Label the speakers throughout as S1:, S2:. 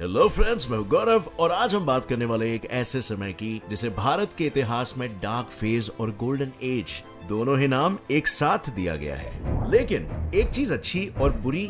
S1: Hello friends, मैं हूं गौरव और आज हम बात करने वाले एक ऐसे समय की जिसे भारत के इतिहास में डार्क फेज और गोल्डन एज दोनों ही नाम एक साथ दिया गया है। लेकिन एक चीज अच्छी और बुरी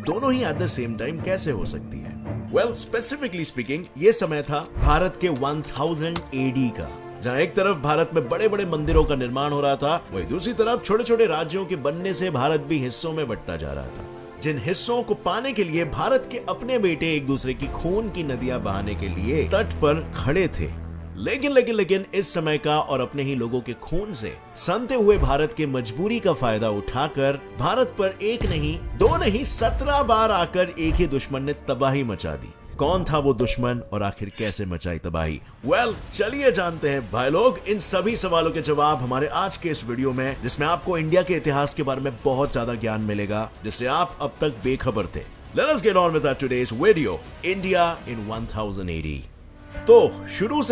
S1: दोनों ही एट द सेम टाइम कैसे हो सकती है? वेल, स्पेसिफिकली स्पीकिंग, ये समय था भारत के 1000 AD का, जहाँ एक तरफ भारत में बड़े बड़े मंदिरों का निर्माण हो रहा था, वहीं दूसरी तरफ छोटे छोटे राज्यों के बनने से भारत भी हिस्सों में बंटता जा रहा था, जिन हिस्सों को पाने के लिए भारत के अपने बेटे एक दूसरे की खून की नदियां बहाने के लिए तट पर खड़े थे। लेकिन इस समय का और अपने ही लोगों के खून से सनते हुए भारत के मजबूरी का फायदा उठाकर भारत पर एक नहीं, दो नहीं, 17 बार आकर एक ही दुश्मन ने तबाही मचा दी। कौन था वो दुश्मन और आखिर कैसे मचाई तबाही? वेल, चलिए जानते हैं भाई लोग इन सभी सवालों के जवाब हमारे आज के इस वीडियो में, जिसमें आपको इंडिया के इतिहास के बारे में बहुत ज्यादा ज्ञान मिलेगा जिससे आप अब तक बेखबर थे। Let us get on with our today's video, India in 1000 AD। तो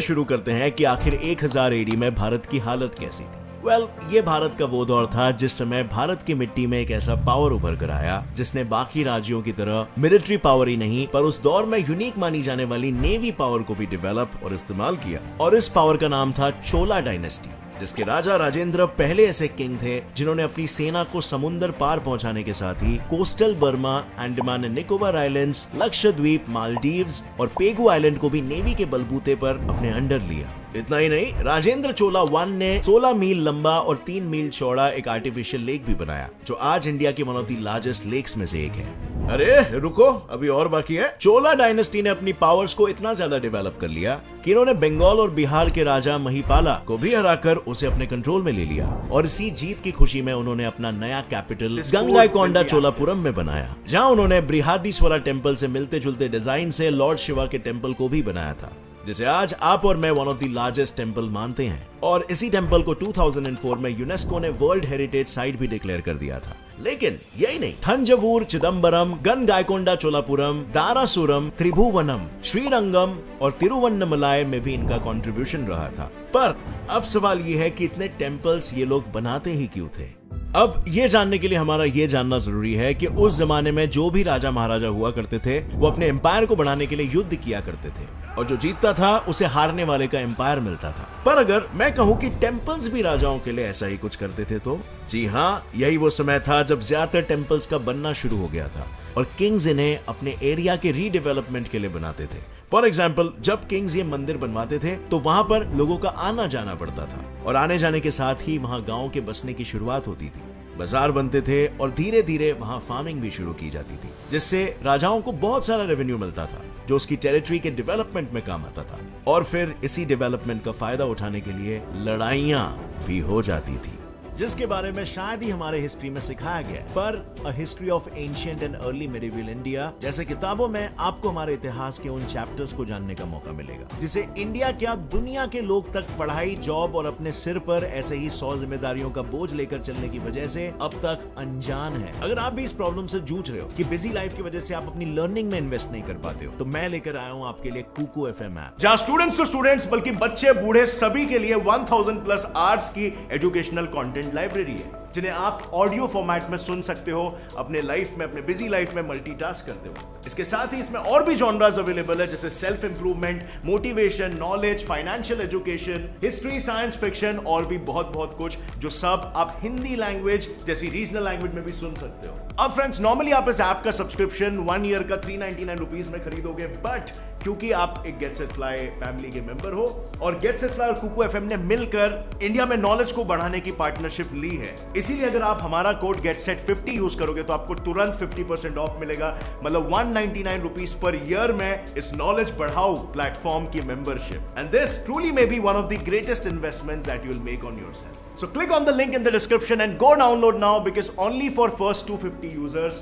S1: शुरू करते हैं कि आखिर 1000 AD में भारत की हालत कैसी थी। वेल, ये भारत का वो दौर था जिस समय भारत की मिट्टी में एक ऐसा पावर उभर कर आया जिसने बाकी राज्यों की तरह मिलिट्री पावर ही नहीं, पर उस दौर में यूनिक मानी जाने वाली नेवी पावर को भी डेवलप और इस्तेमाल किया। और इस पावर का नाम था चोला डायनेस्टी, जिसके राजा राजेंद्र पहले ऐसे किंग थे जिन्होंने अपनी सेना को समुद्र पार पहुंचाने के साथ ही coastal Burma, Andaman and Nicobar islands, Lakshadweep, Maldives और पेगु आइलैंड को भी नेवी के बलबूते पर अपने अंडर लिया। इतना ही नहीं, राजेंद्र चोला 1 ने 16 मील लंबा और 3 मील चौड़ा एक आर्टिफिशियल लेक भी बनाया, जो आज इंडिया की one of the largest lakes में से एक है। अरे रुको, अभी और बाकी है। चोला डायनेस्टी ने अपनी पावर्स को इतना ज्यादा डेवलप कर लिया कि इन्होंने बंगाल और बिहार के राजा महिपाला को भी हराकर उसे अपने कंट्रोल में ले लिया, और इसी जीत की खुशी में उन्होंने अपना नया कैपिटल गंगाईकोंडा चोलापुरम में बनाया, जहां उन्होंने बृहदीश्वरा टेम्पल से मिलते जुलते डिजाइन से लॉर्ड शिवा के टेम्पल को भी बनाया था, जिसे आज आप और मैं one of the largest temple मानते हैं। और इसी टेम्पल को 2004 में यूनेस्को ने वर्ल्ड हेरिटेज साइट भी डिक्लेयर कर दिया था। लेकिन यही नहीं, थंजावुर, चिदम्बरम, गंगाईकोंडा चोलापुरम, दारासुरम, त्रिभुवनम, श्रीरंगम और तिरुवन्नमलाई में भी इनका कंट्रीब्यूशन रहा था। पर अब सवाल ये है कि इतने टेम्पल्स ये लोग बनाते ही क्यों थे? अब ये जानने के लिए हमारा ये जानना जरूरी है कि उस जमाने में जो भी राजा महाराजा हुआ करते थे वो अपने एम्पायर को बढ़ाने के लिए युद्ध किया करते थे, और जो जीतता था उसे हारने वाले का एम्पायर मिलता था। पर अगर मैं कहूं कि टेम्पल्स भी राजाओं के लिए ऐसा ही कुछ करते थे तो जी हाँ, यही वो समय था जब ज्यादातर टेम्पल्स का बनना शुरू हो गया था और किंग्स इन्हें अपने एरिया के रीडेवलपमेंट के लिए बनाते थे। फॉर एग्जाम्पल, जब किंग्स ये मंदिर बनवाते थे तो वहां पर लोगों का आना जाना पड़ता था, और आने जाने के साथ ही वहां गांव के बसने की शुरुआत होती थी, बाजार बनते थे और धीरे धीरे वहां फार्मिंग भी शुरू की जाती थी, जिससे राजाओं को बहुत सारा रेवेन्यू मिलता था जो उसकी टेरिटरी के डेवलपमेंट में काम आता था। और फिर इसी डेवलपमेंट का फायदा उठाने के लिए लड़ाइयां भी हो जाती थी, जिसके बारे में शायद ही हमारे हिस्ट्री में सिखाया गया। पर a history of ancient and early medieval India जैसे किताबों में आपको हमारे इतिहास के उन चैप्टर्स को जानने का मौका मिलेगा जिसे इंडिया क्या दुनिया के लोग तक पढ़ाई, जॉब और अपने सिर पर ऐसे ही 100 जिम्मेदारियों का बोझ लेकर चलने की वजह से अब तक अनजान है। अगर आप भी इस प्रॉब्लम से जूझ रहे हो कि बिजी लाइफ की वजह से आप अपनी लर्निंग में इन्वेस्ट नहीं कर पाते हो, तो मैं लेकर आया हूँ आपके लिए कुकू FM ऐप, जहाँ स्टूडेंट्स टू स्टूडेंट्स बल्कि बच्चे बूढ़े सभी के लिए 1000+ आवर्स की एजुकेशनल कंटेंट लाइब्रेरी है, जिन्हें आप ऑडियो फॉर्मेट में सुन सकते हो अपने लाइफ में, अपने बिजी लाइफ में मल्टीटास्क करते हो। इसके साथ ही इसमें और भी जॉनरास अवेलेबल है, जैसे self improvement, motivation, knowledge, financial education, history, science fiction और भी बहुत कुछ, जो सब आप हिंदी लैंग्वेज जैसी रीजनल लैंग्वेज में भी सुन सकते हो। अब फ्रेंड्स, नॉर्मली आप इस ऐप का सब्सक्रिप्शन 1 ईयर का 399 रुपीज में खरीदोगे, बट क्योंकि आप एक गेट सेट फ्लाई फैमिली के मेंबर हो और गेट सेट फ्लाई और कुकू FM ने मिलकर इंडिया में नॉलेज को बढ़ाने की पार्टनरशिप ली है, इसीलिए अगर आप हमारा कोड GETSET50 यूज करोगे तो आपको तुरंत 50% ऑफ मिलेगा, मतलब 199 रुपीज पर ईयर में इस नॉलेज बढ़ाओ प्लेटफॉर्म की membership. And this truly may be one of the greatest investments that you will make on yourself. So click on the link in the description and go download now because only for first 250 users।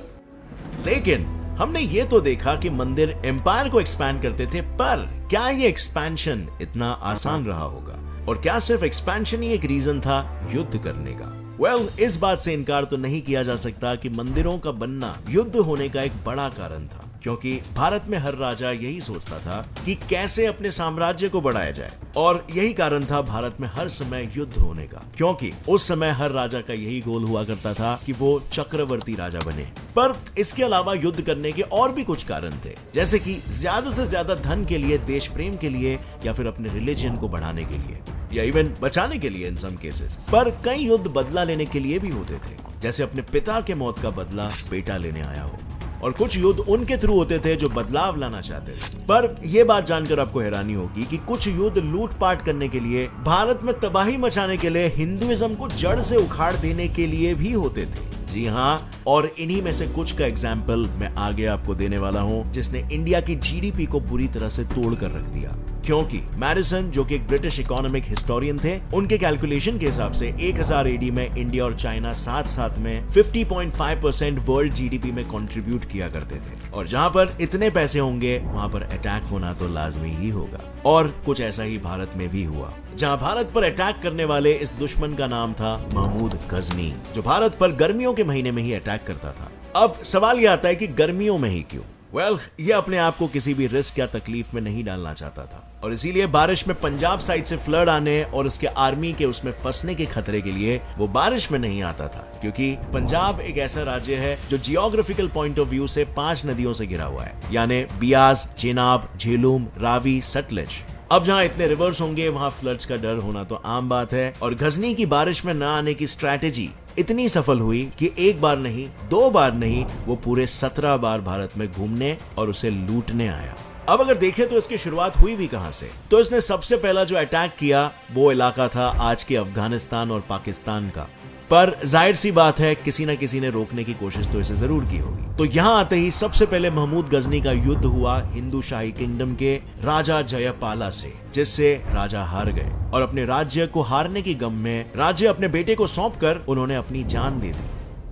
S1: लेकिन हमने ये तो देखा कि मंदिर empire को expand करते थे, पर क्या ये एक्सपेंशन इतना आसान रहा होगा? और क्या सिर्फ एक्सपेंशन ही एक रीजन था युद्ध करने का? वेल, इस बात से इनकार तो नहीं किया जा सकता कि मंदिरों का बनना युद्ध होने का एक बड़ा कारण था। क्योंकि भारत में हर राजा यही सोचता था कि कैसे अपने साम्राज्य को बढ़ाया जाए, और यही कारण था भारत में हर समय युद्ध होने का, क्योंकि उस समय हर राजा का यही गोल हुआ करता था कि वो चक्रवर्ती राजा बने। पर इसके अलावा युद्ध करने के और भी कुछ कारण थे, जैसे कि ज्यादा से ज्यादा धन के लिए, देश प्रेम के लिए, या फिर अपने रिलीजन को बढ़ाने के लिए, या इवन बचाने के लिए इन सम केसेस। पर कई युद्ध बदला लेने के लिए भी होते थे, जैसे अपने पिता के मौत का बदला बेटा लेने आया हो, और कुछ युद्ध उनके थ्रू होते थे जो बदलाव लाना चाहते थे। पर यह बात जानकर आपको हैरानी होगी कि कुछ युद्ध लूटपाट करने के लिए, भारत में तबाही मचाने के लिए, हिंदुइज्म को जड़ से उखाड़ देने के लिए भी होते थे। जी हाँ, और इन्हीं में से कुछ का एग्जाम्पल मैं आगे आपको देने वाला हूँ, जिसने इंडिया की जीडीपी को पूरी तरह से तोड़ कर रख दिया। क्योंकि मैडिसन, जो कि एक ब्रिटिश इकोनॉमिक हिस्टोरियन थे, उनके कैलकुलेशन के हिसाब से 1000 एडी में इंडिया और चाइना साथ साथ में 50.5% वर्ल्ड जीडीपी में कंट्रीब्यूट किया करते थे। और जहां पर इतने पैसे होंगे, वहां पर अटैक होना तो लाजमी ही होगा। और कुछ ऐसा ही भारत में भी हुआ, जहां भारत पर अटैक करने वाले इस दुश्मन का नाम था महमूद गजनी, जो भारत पर गर्मियों के महीने में ही अटैक करता था। अब सवाल यह आता है कि गर्मियों में ही क्यों? ये अपने आप को किसी भी रिस्क या तकलीफ में नहीं डालना चाहता था, और इसीलिए बारिश में पंजाब साइड से फ्लड आने और उसके आर्मी के उसमें फंसने के खतरे के लिए वो बारिश में नहीं आता था, क्योंकि पंजाब एक ऐसा राज्य है जो जियोग्राफिकल पॉइंट ऑफ व्यू से 5 नदियों से घिरा हुआ है, यानी बियास, चेनाब, झेलूम, रावी, सतलज। अब जहां इतने रिवर्स होंगे, वहां फ्लड्स का डर होना तो आम बात है। और गजनी की बारिश में न आने की स्ट्रैटेजी इतनी सफल हुई कि एक बार नहीं, 2 बार नहीं, वो पूरे 17 बार भारत में घूमने और उसे लूटने आया। अब अगर देखें तो इसकी शुरुआत हुई भी कहां से, तो इसने सबसे पहला जो अटैक किया वो इलाका था आज के अफगानिस्तान और पाकिस्तान का। पर जाहिर सी बात है, किसी न किसी ने रोकने की कोशिश तो इसे जरूर की होगी। तो यहां आते ही सबसे पहले महमूद गजनी का युद्ध हुआ हिंदू शाही किंगडम के राजा जयपाला से, जिससे राजा हार गए, और अपने राज्य को हारने की गम में राज्य अपने बेटे को सौंपकर उन्होंने अपनी जान दे दी।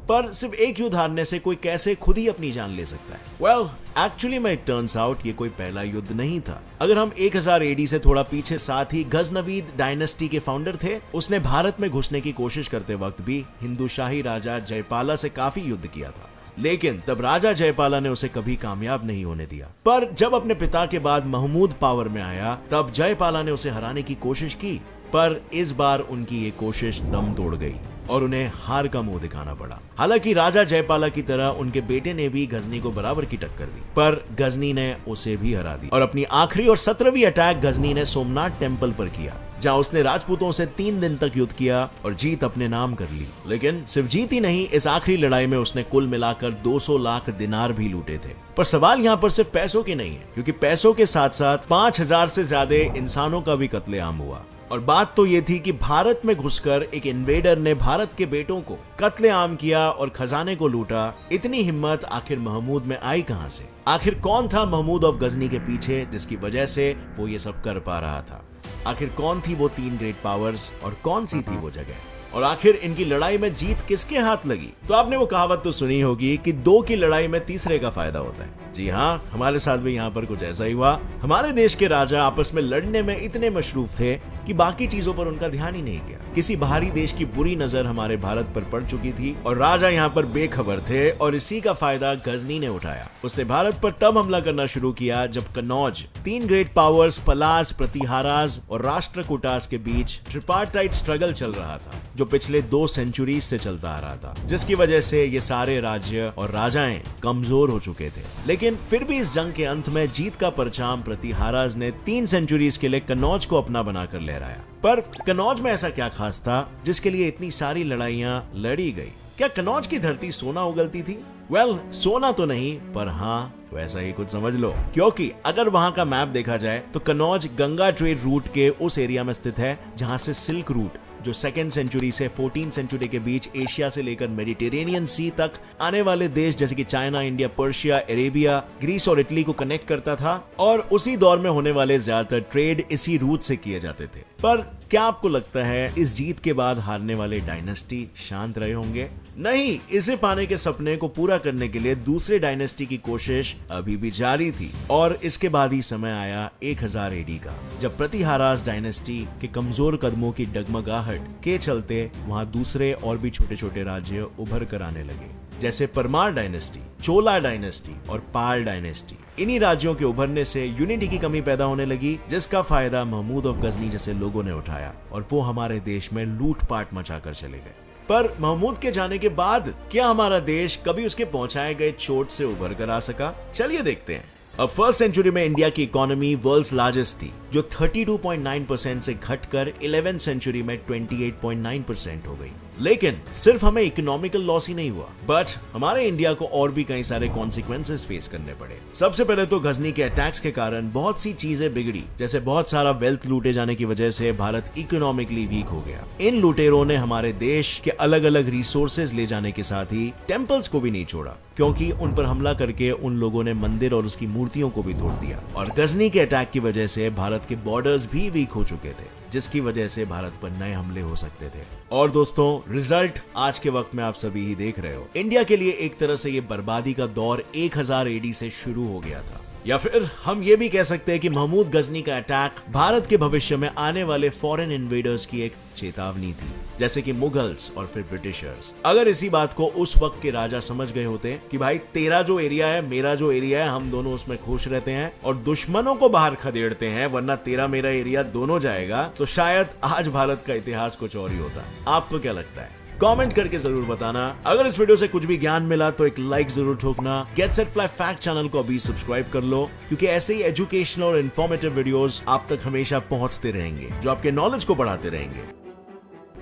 S1: पर सिर्फ एक युद्ध हारने से कोई कैसे खुद ही अपनी जान ले सकता है? एक्चुअली में इट टर्न्स आउट ये कोई पहला युद्ध नहीं था। अगर हम 1000 एडी से थोड़ा पीछे, साथ ही गजनवीद डायनेस्टी के फाउंडर थे, उसने भारत में घुसने की कोशिश करते वक्त भी हिंदू शाही राजा जयपाला से काफी युद्ध किया था, लेकिन तब राजा जयपाला ने उसे कभी कामयाब नहीं होने दिया। पर जब अपने पिता के बाद महमूद पावर में आया, तब जयपाला ने उसे हराने की कोशिश की, पर इस बार उनकी ये कोशिश दम तोड़ गई और उन्हें हार का मुंह दिखाना पड़ा। हालांकि राजा जयपाला की तरह उनके बेटे ने भी गजनी को बराबर की टक्कर दी, पर गजनी ने उसे भी हरा दी, और अपनी आखिरी और 17वीं अटैक गजनी ने सोमनाथ टेम्पल पर किया, जहां उसने राजपूतों से 3 दिन तक युद्ध किया और जीत अपने नाम कर ली। लेकिन सिर्फ जीत ही नहीं, इस आखिरी लड़ाई में उसने कुल मिलाकर 200 लाख दिनार भी लूटे थे। पर सवाल यहाँ पर सिर्फ पैसों की नहीं है, क्योंकि पैसों के साथ साथ 5000 से ज्यादा इंसानों का भी कत्लेआम हुआ। और बात तो ये थी कि भारत में घुसकर एक इन्वेडर ने भारत के बेटों को कत्लेआम किया और खजाने को लूटा। इतनी हिम्मत आखिर महमूद में आई कहां से? आखिर कौन था महमूद ऑफ गजनी के पीछे, जिसकी वजह से वो ये सब कर पा रहा था? आखिर कौन थी वो 3 ग्रेट पावर्स, और कौन सी थी वो जगह? और आखिर इनकी लड़ाई में जीत किसके हाथ लगी? तो आपने वो कहावत तो सुनी होगी कि 2 की लड़ाई में तीसरे का फायदा होता है। जी हाँ, हमारे साथ भी यहाँ पर कुछ ऐसा ही हुआ। हमारे देश के राजा आपस में लड़ने में इतने मशरूफ थे कि बाकी चीजों पर उनका ध्यान ही नहीं गया। किसी बाहरी देश की बुरी नजर हमारे भारत पर पड़ चुकी थी, और राजा यहाँ पर बेखबर थे, और इसी का फायदा गजनी ने उठाया। उसने भारत पर तब हमला करना शुरू किया जब कन्नौज 3 ग्रेट पावर्स पलास, प्रतिहाराज और राष्ट्रकूटास के बीच ट्रिपार्टाइट स्ट्रगल चल रहा था, जो पिछले 2 सेंचुरीज से चलता आ रहा था, जिसकी वजह से ये सारे राज्य और राजाएं कमजोर हो चुके थे। लेकिन फिर भी इस जंग के अंत में जीत का परचम प्रतिहाराज ने 3 सेंचुरीज के लिए कन्नौज को अपना बनाकर लहराया। पर कन्नौज में ऐसा क्या खास था जिसके लिए इतनी सारी लड़ाइयां लड़ी गई? क्या कन्नौज की धरती सोना उगलती थी? सोना तो नहीं, पर हाँ वैसा ही कुछ समझ लो, क्योंकि अगर वहां का मैप देखा जाए तो कन्नौज गंगा ट्रेड रूट के उस एरिया में स्थित है जहां से सिल्क रूट, जो 2nd सेंचुरी से 14th सेंचुरी के बीच एशिया से लेकर मेडिटेरेनियन सी तक आने वाले देश जैसे कि China, India, Persia, Arabia, Greece और इटली को कनेक्ट करता था, और उसी दौर में होने वाले ज्यादातर ट्रेड इसी रूट से किए जाते थे। पर क्या आपको लगता है इस जीत के बाद हारने वाले डायनेस्टी शांत रहे होंगे? नहीं, इसे पाने के सपने को पूरा करने के लिए दूसरे डायनेस्टी की कोशिश अभी भी जारी थी, और इसके बाद ही समय आया 1000 एडी का, जब प्रतिहाराज डायनेस्टी के कमजोर कदमों की डगमगाहट के चलते वहां दूसरे और भी छोटे छोटे राज्य उभर कर आने लगे, जैसे परमार डायनेस्टी, चोला डायनेस्टी और पाल डायनेस्टी। इन्हीं राज्यों के उभरने से यूनिटी की कमी पैदा होने लगी, जिसका फायदा महमूद ऑफ गजनी जैसे लोगों ने उठाया और वो हमारे देश में लूटपाट मचाकर चले गए। पर महमूद के जाने के बाद क्या हमारा देश कभी उसके पहुंचाए गए चोट से उभर कर आ सका? चलिए देखते हैं। अब फर्स्ट सेंचुरी में इंडिया की इकोनॉमी वर्ल्ड्स लार्जेस्ट थी, जो 32.9% से घटकर 11th सेंचुरी में 28.9% हो गई। लेकिन सिर्फ हमें इकोनॉमिकल लॉस ही नहीं हुआ, बट हमारे इंडिया को और भी कई सारे कॉन्सिक्वेंसेस फेस करने पड़े। सबसे पहले तो गजनी के अटैक्स के कारण बहुत सी चीजें बिगड़ी, जैसे बहुत सारा वेल्थ लूटे जाने की वजह से भारत इकोनॉमिकली वीक हो गया। इन लुटेरों ने हमारे देश के अलग अलग रिसोर्सेज ले जाने के साथ ही टेम्पल्स को भी नहीं छोड़ा, क्योंकि उन पर हमला करके उन लोगों ने मंदिर और उसकी मूर्तियों को भी तोड़ दिया। और गजनी के अटैक की वजह से भारत के बॉर्डर्स भी वीक हो चुके थे, जिसकी वजह से भारत पर नए हमले हो सकते थे। और दोस्तों, रिजल्ट आज के वक्त में आप सभी ही देख रहे हो। इंडिया के लिए एक तरह से ये बर्बादी का दौर 1000 AD से शुरू हो गया था, या फिर हम ये भी कह सकते हैं कि महमूद गजनी का अटैक भारत के भविष्य में आने वाले फॉरेन इन्वेडर्स की एक चेतावनी थी, जैसे कि मुगल्स और फिर ब्रिटिशर्स। अगर इसी बात को उस वक्त के राजा समझ गए होते कि भाई तेरा जो एरिया है, मेरा जो एरिया है, हम दोनों उसमें खुश रहते हैं और दुश्मनों को बाहर खदेड़ते हैं, वरना तेरा मेरा एरिया दोनों जाएगा, तो शायद आज भारत का इतिहास कुछ और ही होता। आपको क्या लगता है? कमेंट करके जरूर बताना। अगर इस वीडियो से कुछ भी ज्ञान मिला तो एक लाइक जरूर ठोकना। Get set fly fact channel को अभी सब्सक्राइब कर लो, क्योंकि ऐसे ही एजुकेशनल और इन्फॉर्मेटिव वीडियोस आप तक हमेशा पहुंचते रहेंगे, जो आपके नॉलेज को बढ़ाते रहेंगे।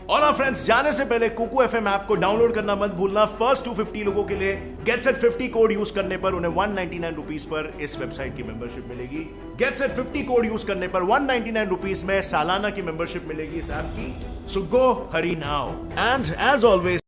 S1: और हाँ फ्रेंड्स, जाने से पहले कुकू FM ऐप को डाउनलोड करना मत भूलना। फर्स्ट 250 लोगों के लिए गेट सेट 50 कोड यूज करने पर उन्हें 199 रुपीज पर इस वेबसाइट की मेंबरशिप मिलेगी। गेट सेट 50 कोड यूज करने पर 199 रुपीज में सालाना की मेंबरशिप मिलेगी इस ऐप की। सो गो हरी नाउ, एंड एज ऑलवेज